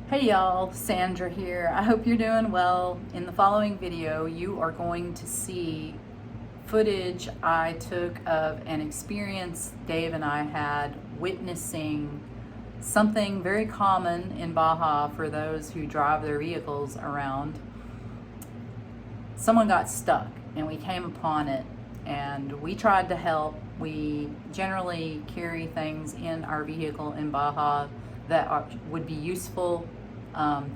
Hey y'all, Sandra here. I hope you're doing well. In the following video, you are going to see footage I took of an experience Dave and I had witnessing something very common in Baja for those who drive their vehicles around. Someone got stuck and we came upon it and we tried to help. We generally carry things in our vehicle in Baja that would be useful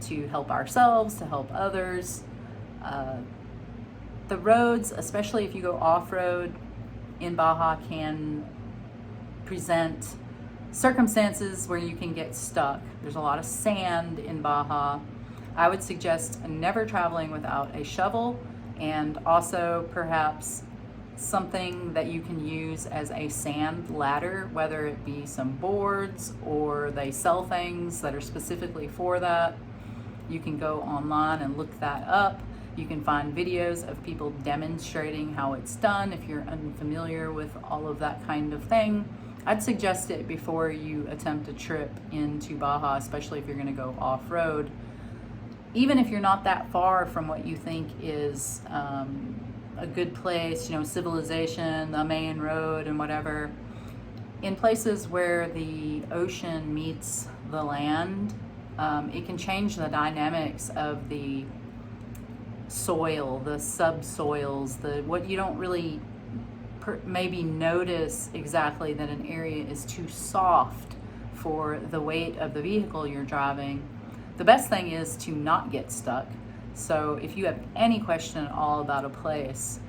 to help ourselves, to help others. The roads, especially if you go off-road in Baja, can present circumstances where you can get stuck. There's a lot of sand in Baja. I would suggest never traveling without a shovel, and also perhaps something that you can use as a sand ladder, whether it be some boards or they sell things that are specifically for that. You can go online and look that up. You can find videos of people demonstrating how it's done if you're unfamiliar with all of that kind of thing. I'd suggest it before you attempt a trip into Baja, especially if you're going to go off-road. Even if you're not that far from what you think is a good place, civilization, the main road and whatever, in places where the ocean meets the land, it can change the dynamics of the soil, the subsoils, what you don't really maybe notice exactly, that an area is too soft for the weight of the vehicle you're driving. The best thing is to not get stuck. So if you have any question at all about a place,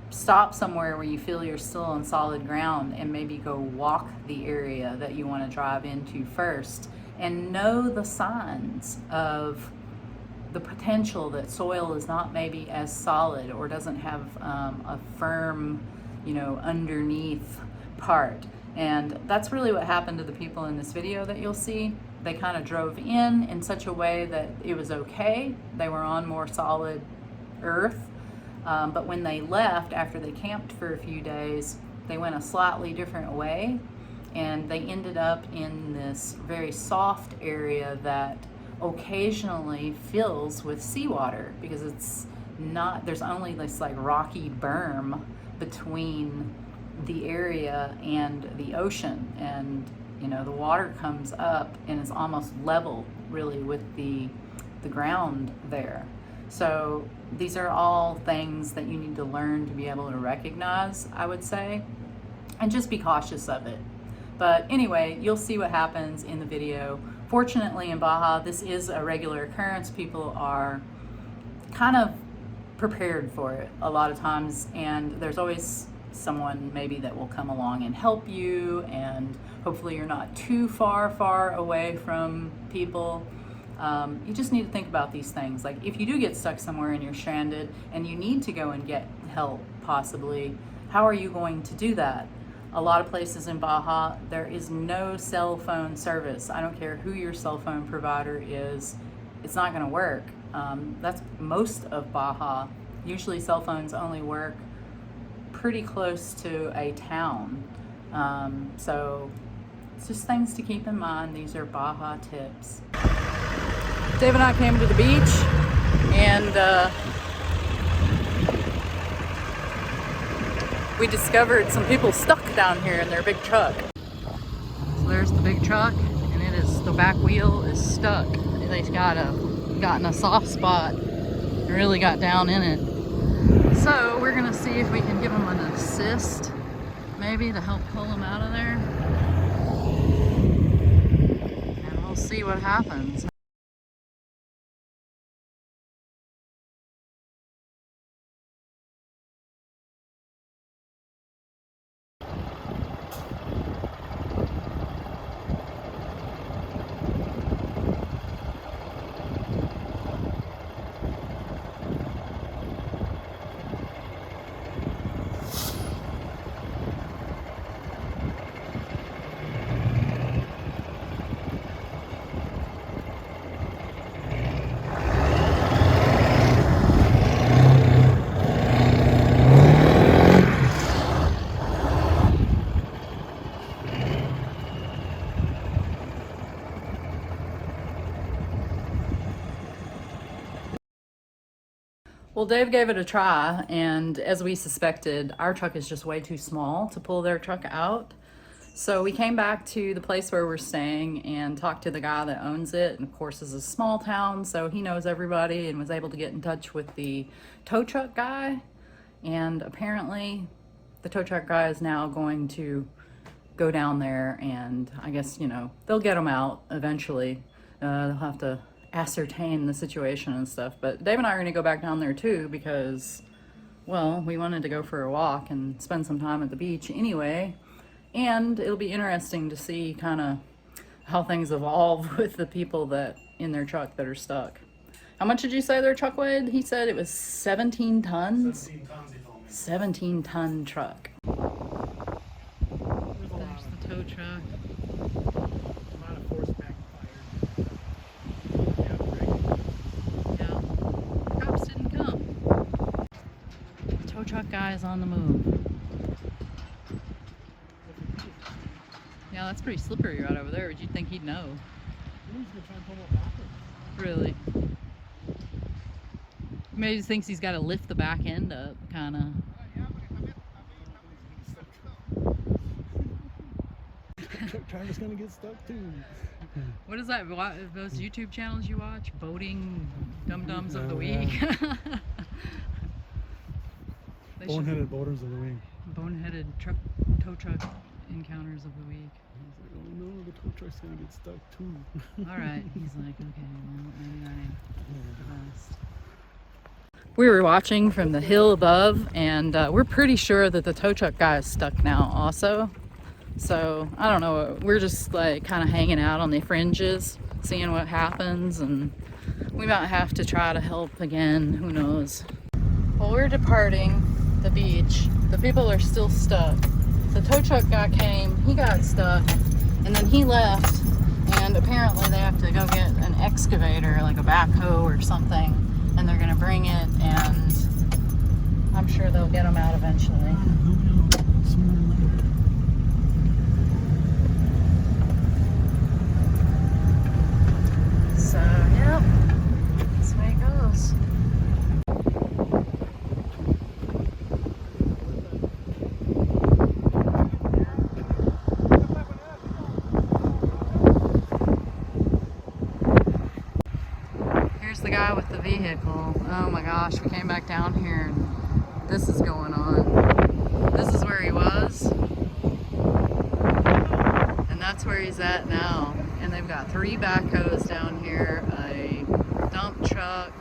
stop somewhere where you feel you're still on solid ground and maybe go walk the area that you want to drive into first, and know the signs of the potential that soil is not maybe as solid or doesn't have a firm, underneath part. And that's really what happened to the people in this video that you'll see. They kind of drove in such a way that it was okay. They were on more solid earth. But when they left, after they camped for a few days, they went a slightly different way. And they ended up in this very soft area that occasionally fills with seawater, because there's only this like rocky berm between the area and the ocean, and the water comes up and is almost level really with the ground there. So these are all things that you need to learn to be able to recognize, I would say, and just be cautious of it. But anyway, you'll see what happens in the video. Fortunately in Baja, this is a regular occurrence. People are kind of prepared for it a lot of times, and there's always someone maybe that will come along and help you, and hopefully you're not too far away from people. You just need to think about these things. Like if you do get stuck somewhere and you're stranded and you need to go and get help possibly, how are you going to do that? A lot of places in Baja, there is no cell phone service. I don't care who your cell phone provider is, it's not going to work. That's most of Baja. Usually cell phones only work pretty close to a town. So it's just things to keep in mind. These are Baja tips. Dave and I came to the beach, and we discovered some people stuck down here in their big truck. So there's the big truck, and the back wheel is stuck. They've gotten a soft spot and really got down in it. So we're gonna see if we can give them an assist, maybe to help pull them out of there. And we'll see what happens. Well, Dave gave it a try, and as we suspected, our truck is just way too small to pull their truck out. So we came back to the place where we're staying and talked to the guy that owns it. And of course, it's a small town, so he knows everybody and was able to get in touch with the tow truck guy. And apparently, the tow truck guy is now going to go down there, and I guess, they'll get them out eventually. They'll have to ascertain the situation and stuff. But Dave and I are going to go back down there too because, well, we wanted to go for a walk and spend some time at the beach anyway. And it'll be interesting to see kind of how things evolve with the people that in their truck that are stuck. How much did you say their truck weighed? He said it was 17 tons. 17 tons, he told me. 17-ton truck. There's the tow truck. A lot of force back fire. Yeah. Cops didn't come. The tow truck guy is on the move. Yeah, that's pretty slippery right over there. Would you think he'd know? He's gonna try and pull it backwards. Really? Maybe he thinks he's got to lift the back end up, kind of. Travis gonna get stuck too. What is that? Those YouTube channels you watch? Boating Dum-Dums of the Week? Boneheaded boaters of the week. Boneheaded tow truck encounters of the week. He's like, oh no, the tow truck's gonna get stuck too. Alright, he's like, okay, well, maybe I am the best. We were watching from the hill above, and we're pretty sure that the tow truck guy is stuck now also. So, I don't know, we're just like kind of hanging out on the fringes, seeing what happens, and we might have to try to help again, who knows. Well, we're departing the beach. The people are still stuck. The tow truck guy came, he got stuck, and then he left, and apparently they have to go get an excavator, like a backhoe or something, and they're gonna bring it, and I'm sure they'll get them out eventually. So, yep, that's the way it goes. Here's the guy with the vehicle. Oh my gosh, we came back down here and this is going on. This is where he was. And that's where he's at now. And they've got 3 backhoes down here, a dump truck,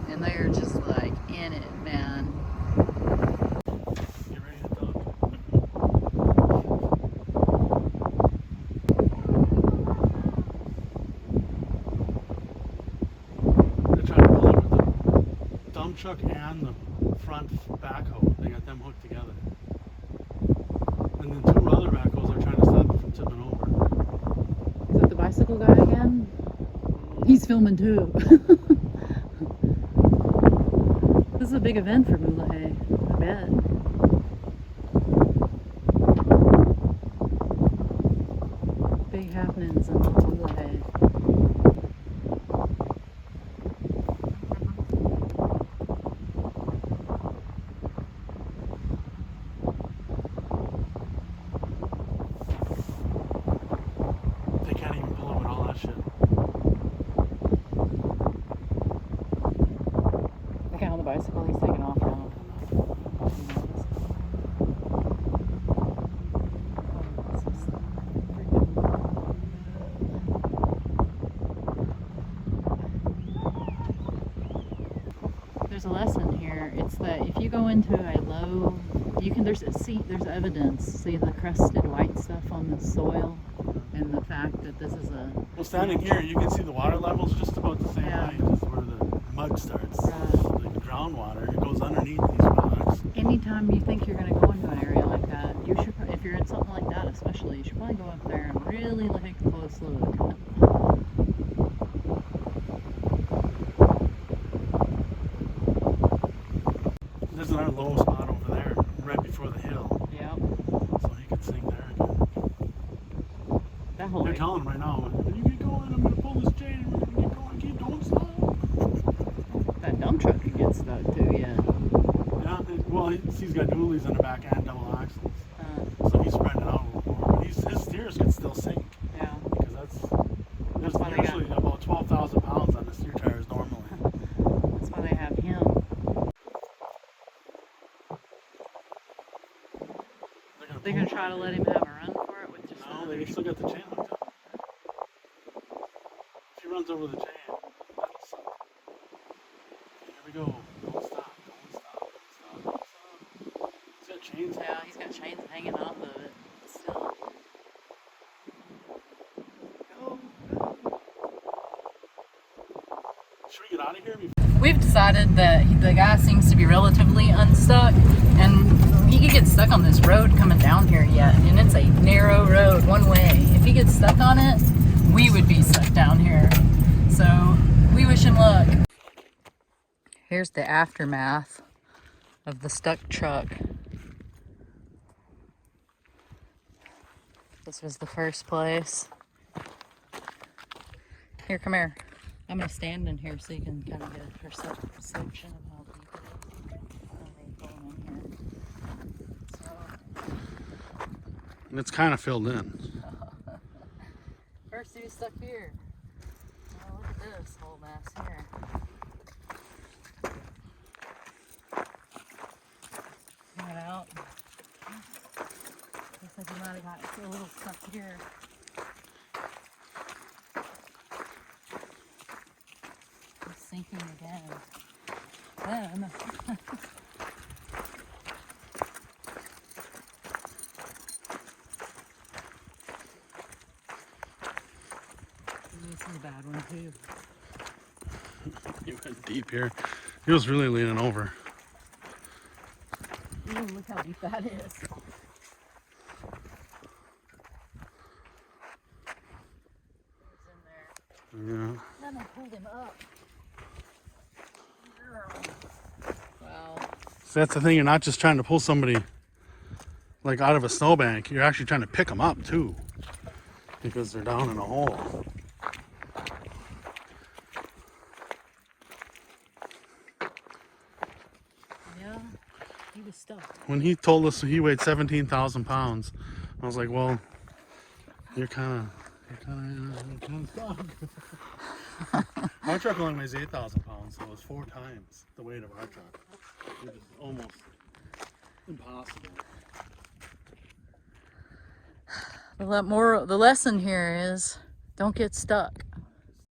and they are just like in it, man. Get ready to dump. They're trying to pull it with the dump truck and the front backhoe. They got them hooked together. And then 2 other backhoes are trying to stop it from tipping over. Is that the bicycle guy again? He's filming too. This is a big event for Mulahay, I bet. Big happenings in Mulahay. They can't even pull it with all that shit. Look at how the bicycle he's taking off now. There's a lesson here. It's that if you go into a low, there's evidence. See the crusted white stuff on the soil, and the fact that this is a. Well, standing here, you can see the water level's just about the same Yeah. height as where the mud starts. Right. Like the groundwater, it goes underneath these rocks. Anytime you think you're going to go into an area like that, you should, if you're in something like that especially, you should probably go up there and really take a close look. There's another low spot over there, right before the hill. Yeah. So he could sink there again. That whole They're telling him right now, when you get going, I'm going to pull this chain and we're going to get going. Don't stop. that dump truck could get stuck. Well, he's got dualies in the back and double axles, so he's spreading it out a little more. But his steers can still sink. Yeah. Because there's usually about 12,000 pounds on the steer tires normally. That's why they have him. They're gonna try to let him have a run for it with just. No, they still got the chain hooked up. If he runs over the chain, that'll suck. Here we go. Don't stop. Don't stop. Don't stop. Don't stop. He's got chains. Yeah, he's got chains hanging off of it. Still. Go. Should we get out of here? We've decided that the guy seems to be relatively unstuck, and he could get stuck on this road coming down here yet, and it's a narrow road, one way. If he gets stuck on it, we would be stuck down here. So we wish him luck. Here's the aftermath of the stuck truck. This was the first place. Here, come here. I'm gonna stand in here so you can kind of get a perception of how deep it is. Going in here. So, And it's kind of filled in. first he was stuck here. Oh, look at this whole mess here. Get out. Looks like he might have got a little stuck here. Sinking again. Then this is a bad one too. He went deep here. He was really leaning over. Ooh, look how deep that is. It's in there. Yeah. Then I pulled him up. Wow. So that's the thing. You're not just trying to pull somebody like out of a snowbank. You're actually trying to pick them up too, because they're down in a hole. Yeah, he was stuck. When he told us he weighed 17,000 pounds, I was like, well, you're kind of stuck. Our truck only weighs 8,000 pounds, so it's 4 times the weight of our truck, which is almost impossible. The lesson here is don't get stuck.